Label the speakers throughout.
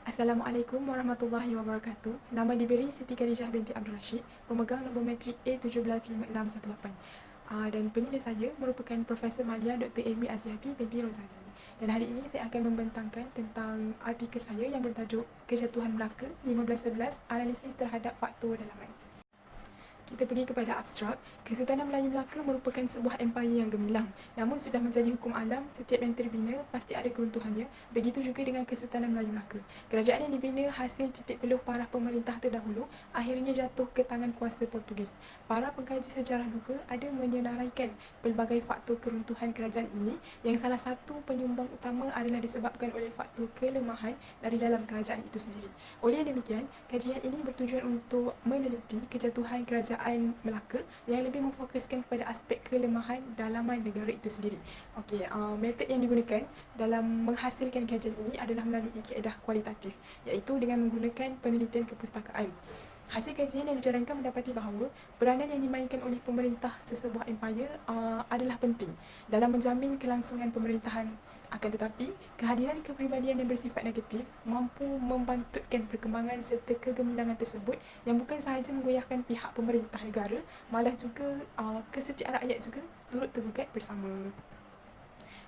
Speaker 1: Assalamualaikum warahmatullahi wabarakatuh. Nama diberi Siti Khadijah binti Abdul Rashid, pemegang nombor matrik A175618. Dan penilai saya merupakan Profesor Malia Dr. Amy Aziati binti Rozali. Dan hari ini saya akan membentangkan tentang artikel saya yang bertajuk Kejatuhan Melaka 1511 Analisis terhadap Faktor Dalaman. Kita pergi kepada abstrak. Kesultanan Melayu Melaka merupakan sebuah empayar yang gemilang. Namun sudah menjadi hukum alam, setiap yang terbina pasti ada keruntuhannya. Begitu juga dengan Kesultanan Melayu Melaka. Kerajaan yang dibina hasil titik peluh para pemerintah terdahulu akhirnya jatuh ke tangan kuasa Portugis. Para pengkaji sejarah luka ada menyenaraikan pelbagai faktor keruntuhan kerajaan ini, yang salah satu penyumbang utama adalah disebabkan oleh faktor kelemahan dari dalam kerajaan itu sendiri. Oleh demikian, kajian ini bertujuan untuk meneliti kejatuhan kerajaan Melaka yang lebih memfokuskan kepada aspek kelemahan dalaman negara itu sendiri. Metod yang digunakan dalam menghasilkan kajian ini adalah melalui kaedah kualitatif, iaitu dengan menggunakan penelitian kepustakaan. Hasil kajian yang dijalankan mendapati bahawa peranan yang dimainkan oleh pemerintah sesebuah empayar adalah penting dalam menjamin kelangsungan pemerintahan. Akan tetapi, kehadiran kepribadian yang bersifat negatif mampu membantutkan perkembangan serta kegemilangan tersebut yang bukan sahaja menggoyahkan pihak pemerintah negara, malah juga kesetiaan rakyat juga turut tergugat bersama.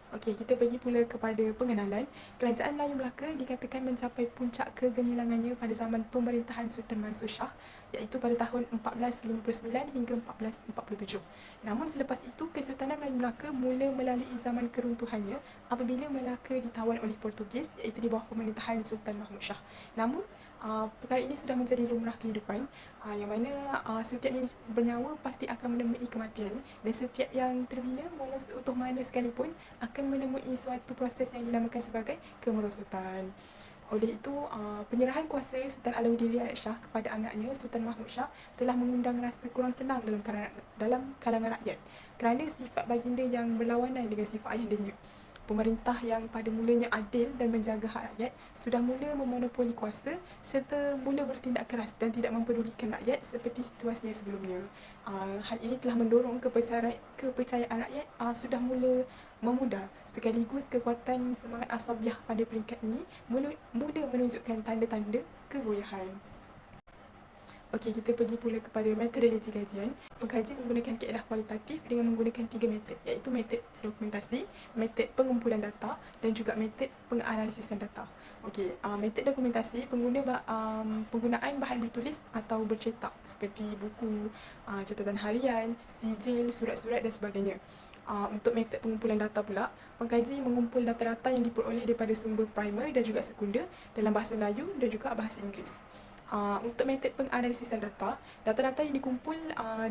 Speaker 1: Kita pergi pula kepada pengenalan. Kerajaan Melayu Melaka dikatakan mencapai puncak kegemilangannya pada zaman pemerintahan Sultan Mansur Shah, iaitu pada tahun 1459 hingga 1447. Namun selepas itu, Kesultanan Melayu Melaka mula melalui zaman keruntuhannya apabila Melaka ditawan oleh Portugis, iaitu di bawah pemerintahan Sultan Mahmud Shah. Namun, perkara ini sudah menjadi lumrah kehidupan, yang mana setiap yang bernyawa pasti akan menemui kematian, dan setiap yang terbina walau seutuh mana sekalipun akan menemui suatu proses yang dinamakan sebagai kemerosotan. Oleh itu, penyerahan kuasa Sultan Alauddin Riayat Shah kepada anaknya Sultan Mahmud Shah telah mengundang rasa kurang senang dalam kalangan rakyat kerana sifat baginda yang berlawanan dengan sifat ayahndanya. Pemerintah yang pada mulanya adil dan menjaga hak rakyat sudah mula memonopoli kuasa serta mula bertindak keras dan tidak mempedulikan rakyat seperti situasi yang sebelumnya. Hal ini telah mendorong kepercayaan rakyat sudah mula memudar, sekaligus kekuatan semangat asabiah pada peringkat ini mula menunjukkan tanda-tanda kegoyahan. Kita pergi pula kepada metodologi kajian. Pengkaji menggunakan kaedah kualitatif dengan menggunakan 3 metod, iaitu metod dokumentasi, metod pengumpulan data dan juga metod penganalisisan data. Metod dokumentasi, penggunaan bahan bertulis atau bercetak seperti buku, catatan harian, sijil, surat-surat dan sebagainya. Untuk metod pengumpulan data pula, pengkaji mengumpul data-data yang diperoleh daripada sumber primer dan juga sekunder dalam bahasa Melayu dan juga bahasa Inggeris. Untuk metod penganalisisan data, data-data yang dikumpul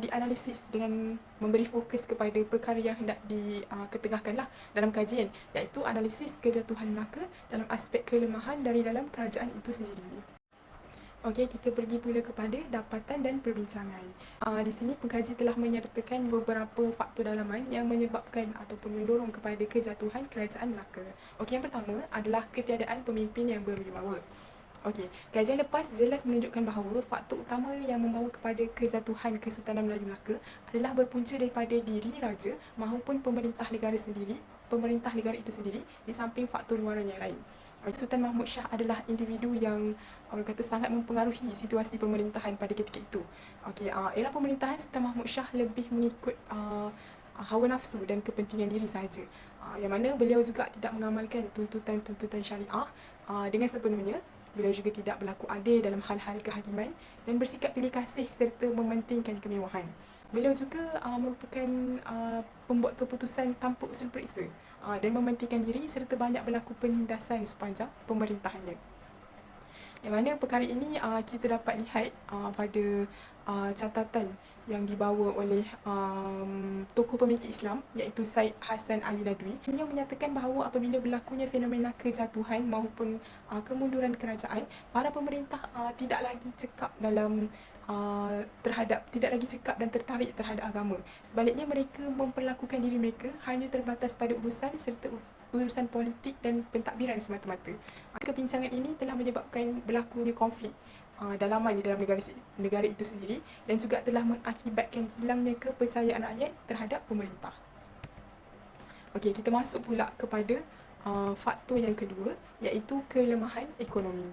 Speaker 1: dianalisis dengan memberi fokus kepada perkara yang hendak diketengahkanlah dalam kajian, iaitu analisis kejatuhan Melaka dalam aspek kelemahan dari dalam kerajaan itu sendiri. Kita pergi pula kepada dapatan dan perbincangan. Di sini pengkaji telah menyertakan beberapa faktor dalaman yang menyebabkan ataupun mendorong kepada kejatuhan kerajaan Melaka. Yang pertama adalah ketiadaan pemimpin yang berwibawa. Kajian lepas jelas menunjukkan bahawa faktor utama yang membawa kepada kejatuhan Kesultanan Melayu Melaka adalah berpunca daripada diri raja maupun pemerintah negara itu sendiri, di samping faktor luaran yang lain. Sultan Mahmud Shah adalah individu yang orang kata sangat mempengaruhi situasi pemerintahan pada ketika itu. Era pemerintahan Sultan Mahmud Shah lebih mengikut hawa nafsu dan kepentingan diri sahaja, yang mana beliau juga tidak mengamalkan tuntutan syariah dengan sepenuhnya. Beliau juga tidak berlaku adil dalam hal-hal kehakiman dan bersikap pilih kasih serta mementingkan kemewahan. Beliau juga merupakan pembuat keputusan tanpa usul periksa dan mementingkan diri serta banyak berlaku penindasan sepanjang pemerintahannya. Yang mana perkara ini kita dapat lihat pada catatan yang dibawa oleh tokoh pemikir Islam, iaitu Said Hasan Ali Nadwi. Beliau menyatakan bahawa apabila berlakunya fenomena kejatuhan maupun kemunduran kerajaan, para pemerintah tidak lagi cekap dan tertarik terhadap agama. Sebaliknya, mereka memperlakukan diri mereka hanya terbatas pada urusan politik dan pentadbiran semata-mata. Kebincangan ini telah menyebabkan berlakunya konflik dalaman di dalam negara itu sendiri dan juga telah mengakibatkan hilangnya kepercayaan rakyat terhadap pemerintah. Kita masuk pula kepada faktor yang kedua iaitu kelemahan ekonomi.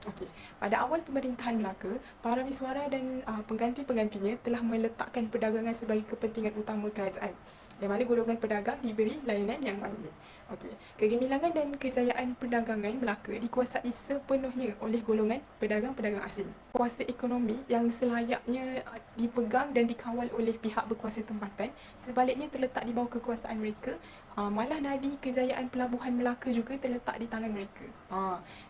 Speaker 1: Okey, pada awal pemerintahan Melaka, para misuara dan pengganti-penggantinya telah meletakkan perdagangan sebagai kepentingan utama kerajaan, di mana golongan pedagang diberi layanan yang baik. Okey, kegemilangan dan kejayaan perdagangan Melaka dikuasai sepenuhnya oleh golongan pedagang-pedagang asing. Kuasa ekonomi yang selayaknya dipegang dan dikawal oleh pihak berkuasa tempatan sebaliknya terletak di bawah kekuasaan mereka. Malah nadi kejayaan pelabuhan Melaka juga terletak di tangan mereka.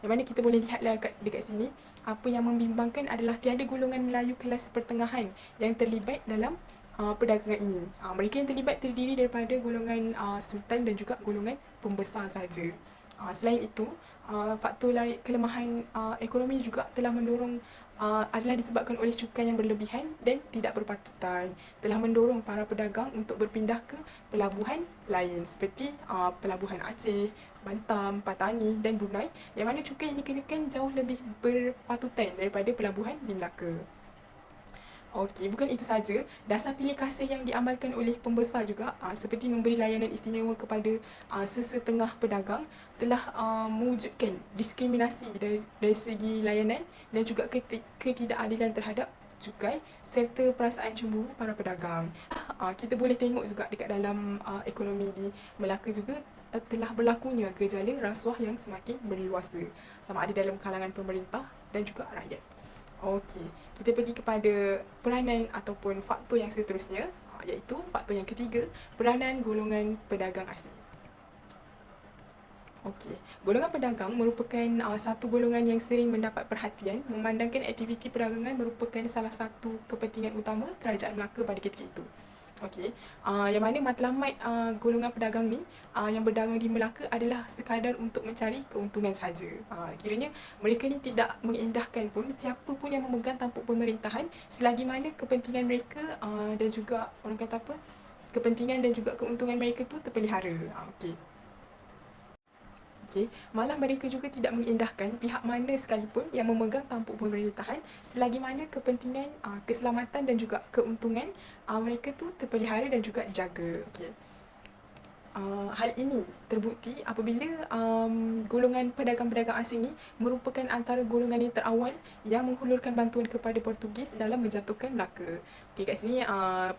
Speaker 1: Yang mana kita boleh lihatlah dekat sini, apa yang membimbangkan adalah tiada golongan Melayu kelas pertengahan yang terlibat dalam perdagangan ini. Mereka yang terlibat terdiri daripada golongan sultan dan juga golongan pembesar saja. Selain itu, faktor lain kelemahan ekonomi juga telah mendorong adalah disebabkan oleh cukai yang berlebihan dan tidak berpatutan, telah mendorong para pedagang untuk berpindah ke pelabuhan lain seperti pelabuhan Aceh, Bantam, Patani dan Brunei, yang mana cukai yang dikenakan jauh lebih berpatutan daripada pelabuhan di Melaka. Okey, bukan itu saja, dasar pilih kasih yang diamalkan oleh pembesar juga seperti memberi layanan istimewa kepada sesetengah pedagang telah mewujudkan diskriminasi dari segi layanan dan juga ketidakadilan terhadap cukai serta perasaan cemburu para pedagang. Kita boleh tengok juga dekat dalam ekonomi di Melaka juga telah berlakunya gejala rasuah yang semakin berleluasa, sama ada dalam kalangan pemerintah dan juga rakyat. Okey, kita pergi kepada peranan ataupun faktor yang seterusnya, iaitu faktor yang ketiga, peranan golongan pedagang asing. Okey, golongan pedagang merupakan satu golongan yang sering mendapat perhatian memandangkan aktiviti perdagangan merupakan salah satu kepentingan utama kerajaan Melaka pada ketika itu. Okey, yang mana matlamat golongan pedagang ni yang berdagang di Melaka adalah sekadar untuk mencari keuntungan saja. Kiranya mereka ni tidak mengindahkan pun siapa pun yang memegang tampuk pemerintahan selagi mana kepentingan mereka dan juga orang kata apa, kepentingan dan juga keuntungan mereka tu terpelihara. Okey. Malah mereka juga tidak mengindahkan pihak mana sekalipun yang memegang tampuk pemerintahan selagi mana kepentingan, keselamatan dan juga keuntungan mereka tu terpelihara dan juga dijaga. Hal ini terbukti apabila golongan pedagang-pedagang asing ni merupakan antara golongan yang terawal yang menghulurkan bantuan kepada Portugis dalam menjatuhkan Melaka. Kat sini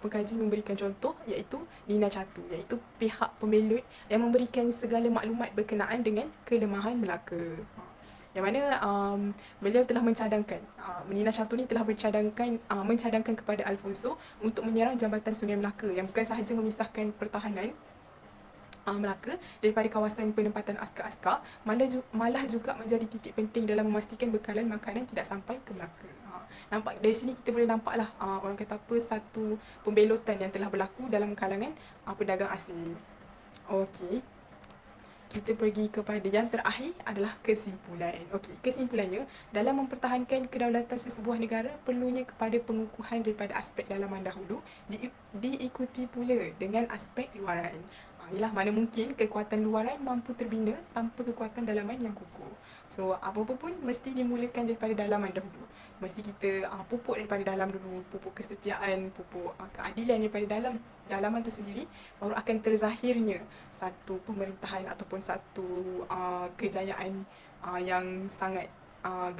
Speaker 1: pengkaji memberikan contoh iaitu Nina Catu, iaitu pihak pembelut yang memberikan segala maklumat berkenaan dengan kelemahan Melaka. Yang mana beliau telah mencadangkan, Nina Catu ni telah mencadangkan kepada Alfonso untuk menyerang Jambatan Sungai Melaka yang bukan sahaja memisahkan pertahanan Melaka daripada kawasan penempatan askar-askar, malah juga menjadi titik penting dalam memastikan bekalan makanan tidak sampai ke Melaka. Nampak dari sini kita boleh nampaklah orang kata apa, satu pembelotan yang telah berlaku dalam kalangan pedagang asing. Okey, kita pergi kepada yang terakhir adalah kesimpulan. Okey, kesimpulannya, dalam mempertahankan kedaulatan sesebuah negara perlunya kepada pengukuhan daripada aspek dalaman dahulu diikuti pula dengan aspek luaran. Inilah mana mungkin kekuatan luaran mampu terbina tanpa kekuatan dalaman yang kukuh. So, apa-apa pun mesti dimulakan daripada dalaman dahulu. Mesti kita pupuk daripada dalam dulu, pupuk kesetiaan, pupuk keadilan daripada dalaman tu sendiri, baru akan terzahirnya satu pemerintahan ataupun satu kejayaan yang sangat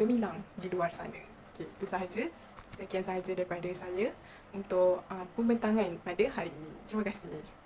Speaker 1: gemilang di luar sana. Okay, itu sahaja. Sekian sahaja daripada saya untuk pembentangan pada hari ini. Terima kasih.